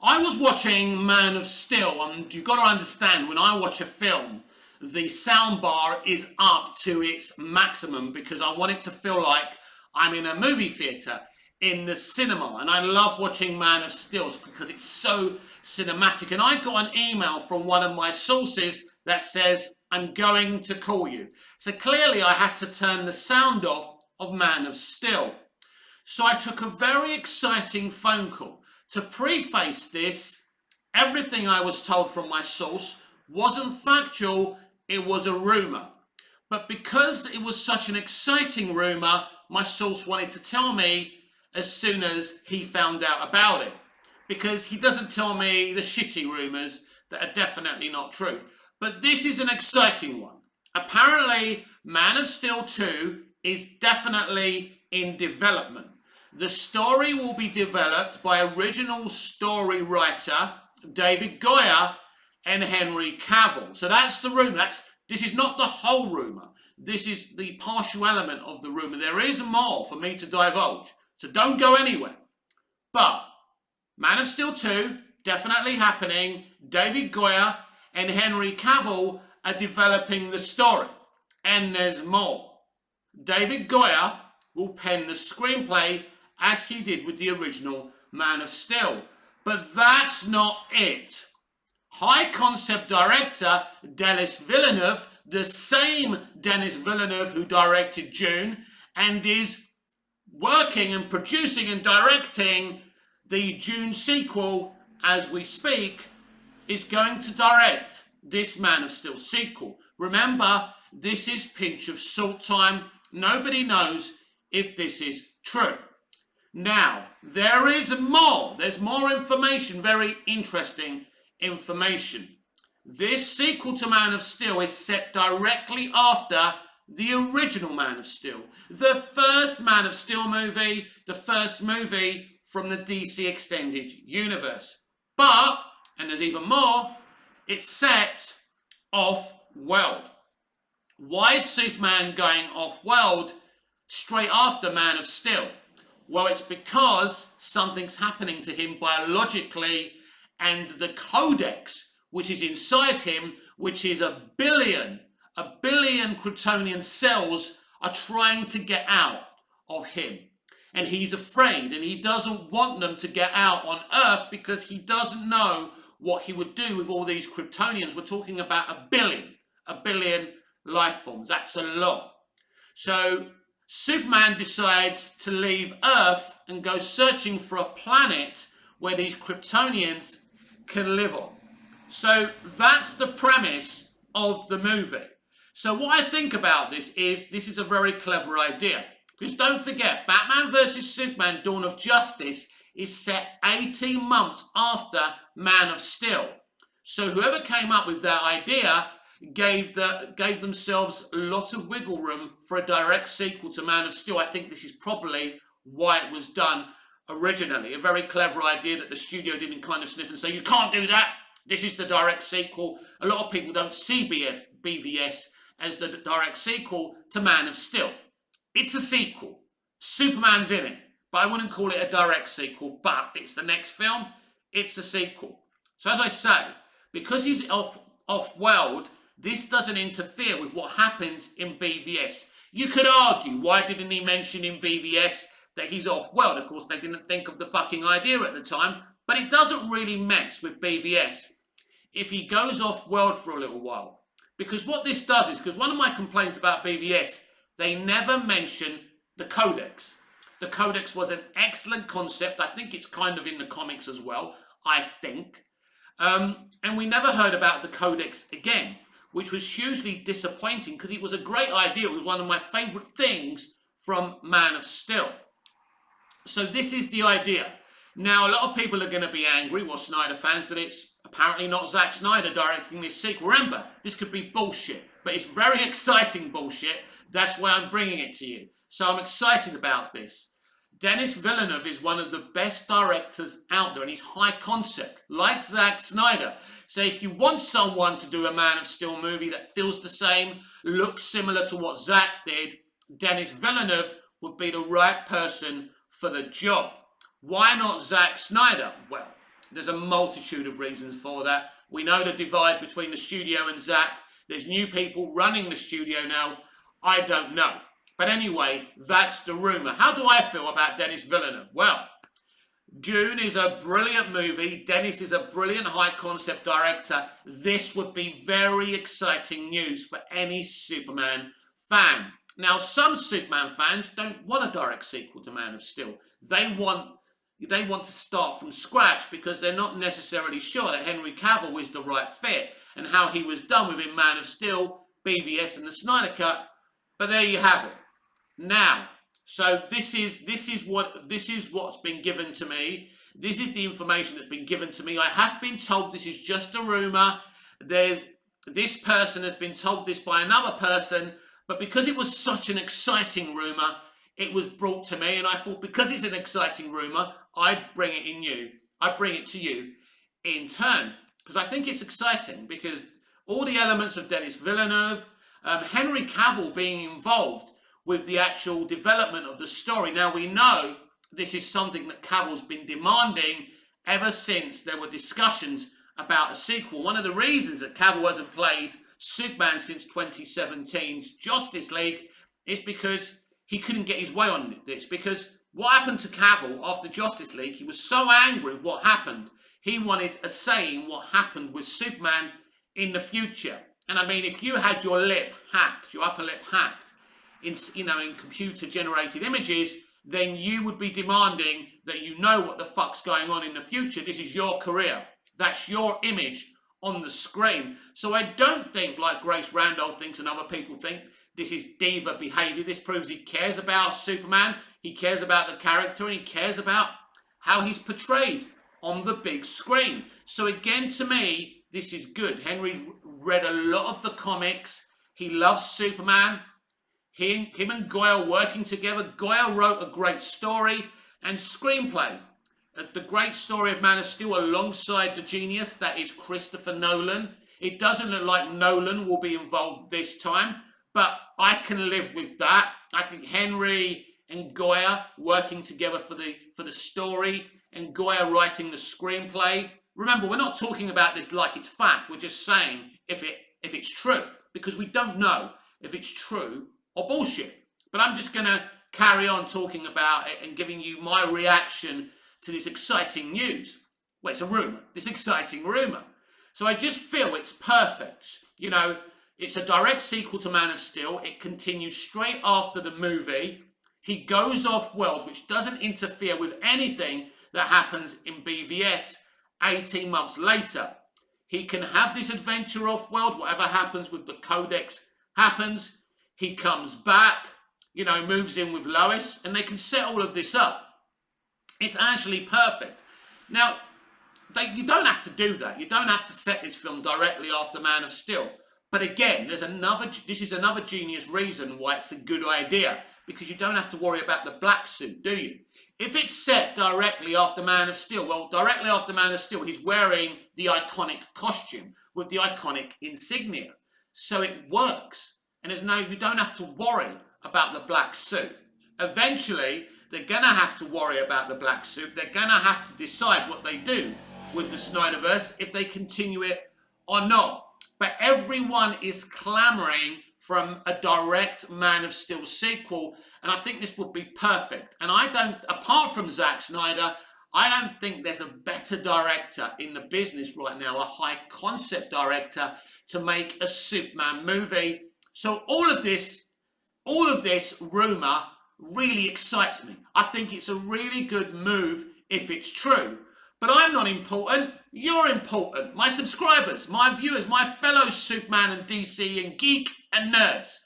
I was watching Man of Steel, and you've got to understand, when I watch a film, the soundbar is up to its maximum because I want it to feel like I'm in a movie theatre in the cinema. And I love watching Man of Steel because it's so cinematic. And I got an email from one of my sources that says, I'm going to call you. So clearly I had to turn the sound off of Man of Steel. So I took a very exciting phone call. To preface this, everything I was told from my source wasn't factual, it was a rumour. But because it was such an exciting rumour, my source wanted to tell me as soon as he found out about it. Because he doesn't tell me the shitty rumours that are definitely not true. But this is an exciting one. Apparently, Man of Steel 2 is definitely in development. The story will be developed by original story writer David Goyer and Henry Cavill. So that's the rumour. This is not the whole rumour. This is the partial element of the rumour. There is more for me to divulge. So don't go anywhere. But Man of Steel 2, definitely happening. David Goyer and Henry Cavill are developing the story. And there's more. David Goyer will pen the screenplay as he did with the original Man of Steel. But that's not it. High concept director Denis Villeneuve, the same Denis Villeneuve who directed Dune and is working and producing and directing the Dune sequel as we speak, is going to direct this Man of Steel sequel. Remember, this is pinch of salt time. Nobody knows if this is true. Now, there is more. There's more information, very interesting information. This sequel to Man of Steel is set directly after the original Man of Steel. The first Man of Steel movie, the first movie from the DC Extended Universe. But, and there's even more, it's set off-world. Why is Superman going off-world straight after Man of Steel? Well, it's because something's happening to him biologically, and the codex, which is inside him, which is a billion Kryptonian cells, are trying to get out of him. And he's afraid, and he doesn't want them to get out on Earth because he doesn't know what he would do with all these Kryptonians. We're talking about a billion life forms. That's a lot. So Superman decides to leave Earth and go searching for a planet where these Kryptonians can live on. So that's the premise of the movie. So what I think about this is a very clever idea. Because don't forget, Batman vs Superman Dawn of Justice is set 18 months after Man of Steel. So whoever came up with that idea gave themselves a lot of wiggle room for a direct sequel to Man of Steel. I think this is probably why it was done originally. A very clever idea that the studio didn't kind of sniff and say, you can't do that. This is the direct sequel. A lot of people don't see BVS as the direct sequel to Man of Steel. It's a sequel. Superman's in it. But I wouldn't call it a direct sequel. But it's the next film. It's a sequel. So as I say, because he's off-world, this doesn't interfere with what happens in BVS. You could argue, why didn't he mention in BVS that he's off-world? Of course, they didn't think of the fucking idea at the time. But it doesn't really mess with BVS if he goes off-world for a little while. Because what this does is, because one of my complaints about BVS, they never mention the Codex. The Codex was an excellent concept. I think it's kind of in the comics as well, I think. And we never heard about the Codex again, which was hugely disappointing because it was a great idea. It was one of my favourite things from Man of Steel. So this is the idea. Now, a lot of people are going to be angry, well, Snyder fans, that it's apparently not Zack Snyder directing this sequel. Remember, this could be bullshit, but it's very exciting bullshit. That's why I'm bringing it to you. So I'm excited about this. Denis Villeneuve is one of the best directors out there, and he's high concept, like Zack Snyder. So if you want someone to do a Man of Steel movie that feels the same, looks similar to what Zack did, Denis Villeneuve would be the right person for the job. Why not Zack Snyder? Well, There's a multitude of reasons for that. We know the divide between the studio and Zack. There's new people running the studio now. I don't know. But anyway, that's the rumour. How do I feel about Denis Villeneuve? Well, Dune is a brilliant movie. Denis is a brilliant high concept director. This would be very exciting news for any Superman fan. Now, some Superman fans don't want a direct sequel to Man of Steel. They want to start from scratch because they're not necessarily sure that Henry Cavill is the right fit and how he was done within Man of Steel, BVS and the Snyder Cut. But there you have it. Now, so this is what's been given to me. This is the information that's been given to me. I have been told this is just a rumour. This person has been told this by another person, but because it was such an exciting rumour, it was brought to me, and I thought because it's an exciting rumour, I'd bring it to you in turn, because I think it's exciting, because all the elements of Denis Villeneuve, Henry Cavill being involved with the actual development of the story. Now, we know this is something that Cavill's been demanding ever since there were discussions about a sequel. One of the reasons that Cavill hasn't played Superman since 2017's Justice League is because he couldn't get his way on this. Because what happened to Cavill after Justice League, he was so angry with what happened, he wanted a say in what happened with Superman in the future. And I mean, if you had your lip hacked, your upper lip hacked, in computer-generated images, then you would be demanding that you know what the fuck's going on in the future. This is your career. That's your image on the screen. So I don't think, like Grace Randolph thinks and other people think, this is diva behaviour. This proves he cares about Superman, he cares about the character, and he cares about how he's portrayed on the big screen. So again, to me, this is good. Henry's read a lot of the comics. He loves Superman. Him and Goya working together. Goya wrote a great story and screenplay. The great story of Man of Steel alongside the genius that is Christopher Nolan. It doesn't look like Nolan will be involved this time, but I can live with that. I think Henry and Goya working together for the story and Goya writing the screenplay. Remember, we're not talking about this like it's fact. We're just saying if it's true, because we don't know if it's true or bullshit. But I'm just going to carry on talking about it and giving you my reaction to this exciting news. Well, it's a rumour, this exciting rumour. So I just feel it's perfect. You know, it's a direct sequel to Man of Steel. It continues straight after the movie. He goes off-world, which doesn't interfere with anything that happens in BVS 18 months later. He can have this adventure off-world. Whatever happens with the Codex happens. He comes back, moves in with Lois, and they can set all of this up. It's actually perfect. Now, you don't have to do that. You don't have to set this film directly after Man of Steel. But again, this is another genius reason why it's a good idea, because you don't have to worry about the black suit, do you? If it's set directly after Man of Steel, well, directly after Man of Steel, he's wearing the iconic costume with the iconic insignia. So it works. And you don't have to worry about the black suit. Eventually, they're going to have to worry about the black suit. They're going to have to decide what they do with the Snyderverse, if they continue it or not. But everyone is clamoring from a direct Man of Steel sequel, and I think this would be perfect. And apart from Zack Snyder, I don't think there's a better director in the business right now, a high concept director, to make a Superman movie. So all of this rumour really excites me. I think it's a really good move if it's true. But I'm not important. You're important. My subscribers, my viewers, my fellow Superman and DC and geek and nerds.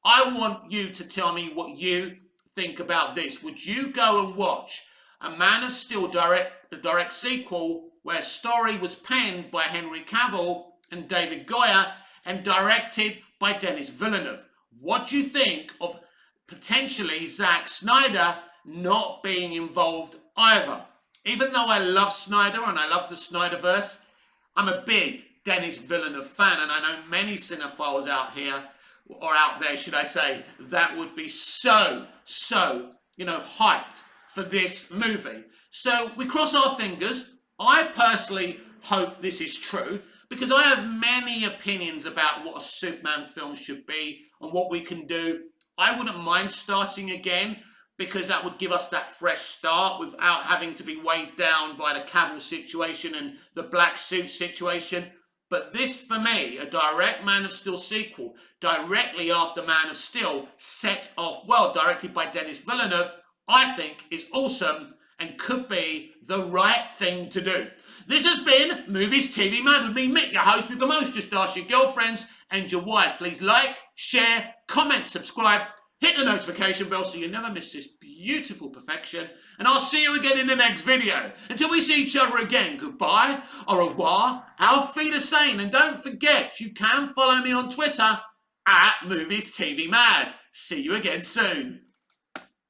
I want you to tell me what you think about this. Would you go and watch a Man of Steel direct sequel where a story was penned by Henry Cavill and David Goya and directed by Denis Villeneuve? What do you think of potentially Zack Snyder not being involved either? Even though I love Snyder and I love the Snyderverse, I'm a big Denis Villeneuve fan, and I know many cinephiles out there, should I say, that would be so, hyped for this movie. So we cross our fingers. I personally hope this is true because I have many opinions about what a Superman film should be and what we can do. I wouldn't mind starting again because that would give us that fresh start without having to be weighed down by the Cavill situation and the black suit situation. But this, for me, a direct Man of Steel sequel, directly after Man of Steel, set off, well, directed by Denis Villeneuve, I think is awesome and could be the right thing to do. This has been Movies TV Mad with me, Mick, your host with the most. Just ask your girlfriends and your wife. Please like, share, comment, subscribe, hit the notification bell so you never miss this beautiful perfection. And I'll see you again in the next video. Until we see each other again, goodbye, au revoir, auf Wiedersehen. And don't forget, you can follow me on Twitter at Movies TV Mad. See you again soon.